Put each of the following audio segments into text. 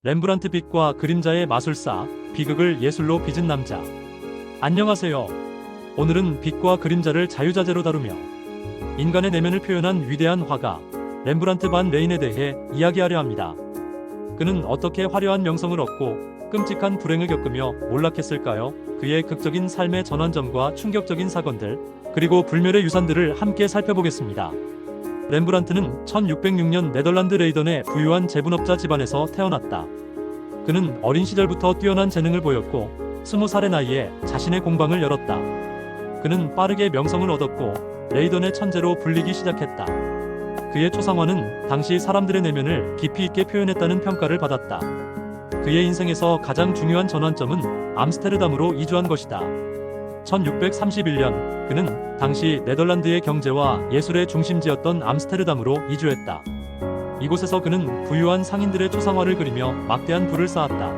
렘브란트 빛과 그림자의 마술사, 비극을 예술로 빚은 남자. 안녕하세요. 오늘은 빛과 그림자를 자유자재로 다루며 인간의 내면을 표현한 위대한 화가 렘브란트 반 레인에 대해 이야기하려 합니다. 그는 어떻게 화려한 명성을 얻고 끔찍한 불행을 겪으며 몰락했을까요? 그의 극적인 삶의 전환점과 충격적인 사건들, 그리고 불멸의 유산들을 함께 살펴보겠습니다. 렘브란트는 1606년 네덜란드 레이던의 부유한 제분업자 집안에서 태어났다. 그는 어린 시절부터 뛰어난 재능을 보였고 20살의 나이에 자신의 공방을 열었다. 그는 빠르게 명성을 얻었고 레이던의 천재로 불리기 시작했다. 그의 초상화는 당시 사람들의 내면을 깊이 있게 표현했다는 평가를 받았다. 그의 인생에서 가장 중요한 전환점은 암스테르담으로 이주한 것이다. 1631년 그는 당시 네덜란드의 경제와 예술의 중심지였던 암스테르담으로 이주했다. 이곳에서 그는 부유한 상인들의 초상화를 그리며 막대한 부를 쌓았다.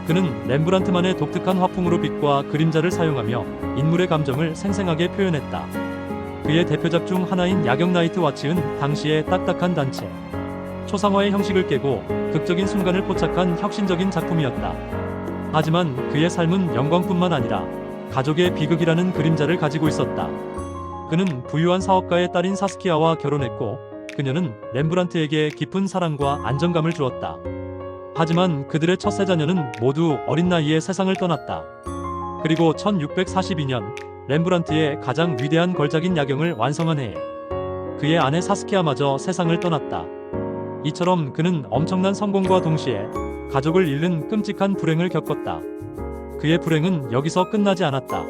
그는 렘브란트만의 독특한 화풍으로 빛과 그림자를 사용하며 인물의 감정을 생생하게 표현했다. 그의 대표작 중 하나인 야경 나이트 와치는 당시의 딱딱한 단체 초상화의 형식을 깨고 극적인 순간을 포착한 혁신적인 작품이었다. 하지만 그의 삶은 영광뿐만 아니라 가족의 비극이라는 그림자를 가지고 있었다. 그는 부유한 사업가의 딸인 사스키아와 결혼했고 그녀는 렘브란트에게 깊은 사랑과 안정감을 주었다. 하지만 그들의 첫 세 자녀는 모두 어린 나이에 세상을 떠났다. 그리고 1642년 렘브란트의 가장 위대한 걸작인 야경을 완성한 해에 그의 아내 사스키아마저 세상을 떠났다. 이처럼 그는 엄청난 성공과 동시에 가족을 잃는 끔찍한 불행을 겪었다. 그의 불행은 여기서 끝나지 않았다.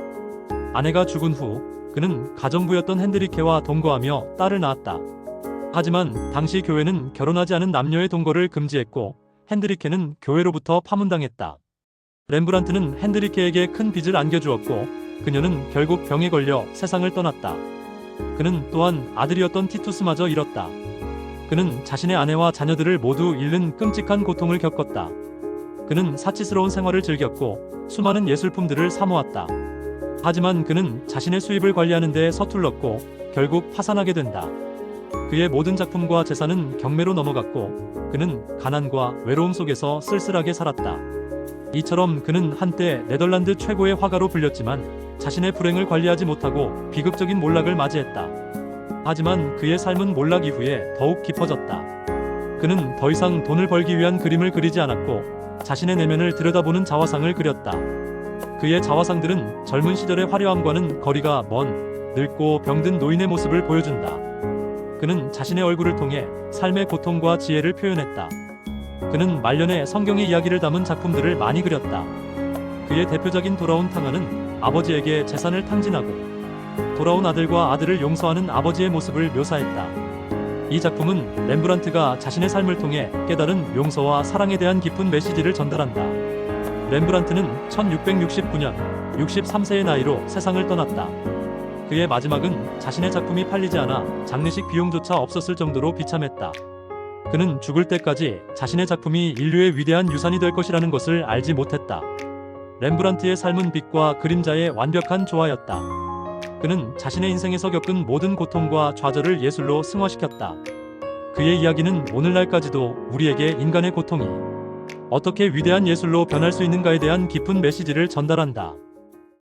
아내가 죽은 후 그는 가정부였던 핸드리케와 동거하며 딸을 낳았다. 하지만 당시 교회는 결혼하지 않은 남녀의 동거를 금지했고 핸드리케는 교회로부터 파문당했다. 렘브란트는 핸드리케에게 큰 빚을 안겨주었고 그녀는 결국 병에 걸려 세상을 떠났다. 그는 또한 아들이었던 티투스마저 잃었다. 그는 자신의 아내와 자녀들을 모두 잃는 끔찍한 고통을 겪었다. 그는 사치스러운 생활을 즐겼고 수많은 예술품들을 사모았다. 하지만 그는 자신의 수입을 관리하는 데 서툴렀고 결국 파산하게 된다. 그의 모든 작품과 재산은 경매로 넘어갔고 그는 가난과 외로움 속에서 쓸쓸하게 살았다. 이처럼 그는 한때 네덜란드 최고의 화가로 불렸지만 자신의 불행을 관리하지 못하고 비극적인 몰락을 맞이했다. 하지만 그의 삶은 몰락 이후에 더욱 깊어졌다. 그는 더 이상 돈을 벌기 위한 그림을 그리지 않았고 자신의 내면을 들여다보는 자화상을 그렸다. 그의 자화상들은 젊은 시절의 화려함과는 거리가 먼 늙고 병든 노인의 모습을 보여준다. 그는 자신의 얼굴을 통해 삶의 고통과 지혜를 표현했다. 그는 말년에 성경의 이야기를 담은 작품들을 많이 그렸다. 그의 대표작인 돌아온 탕아는 아버지에게 재산을 탕진하고 돌아온 아들과 아들을 용서하는 아버지의 모습을 묘사했다. 이 작품은 렘브란트가 자신의 삶을 통해 깨달은 용서와 사랑에 대한 깊은 메시지를 전달한다. 렘브란트는 1669년 63세의 나이로 세상을 떠났다. 그의 마지막은 자신의 작품이 팔리지 않아 장례식 비용조차 없었을 정도로 비참했다. 그는 죽을 때까지 자신의 작품이 인류의 위대한 유산이 될 것이라는 것을 알지 못했다. 렘브란트의 삶은 빛과 그림자의 완벽한 조화였다. 그는 자신의 인생에서 겪은 모든 고통과 좌절을 예술로 승화시켰다. 그의 이야기는 오늘날까지도 우리에게 인간의 고통이 어떻게 위대한 예술로 변할 수 있는가에 대한 깊은 메시지를 전달한다.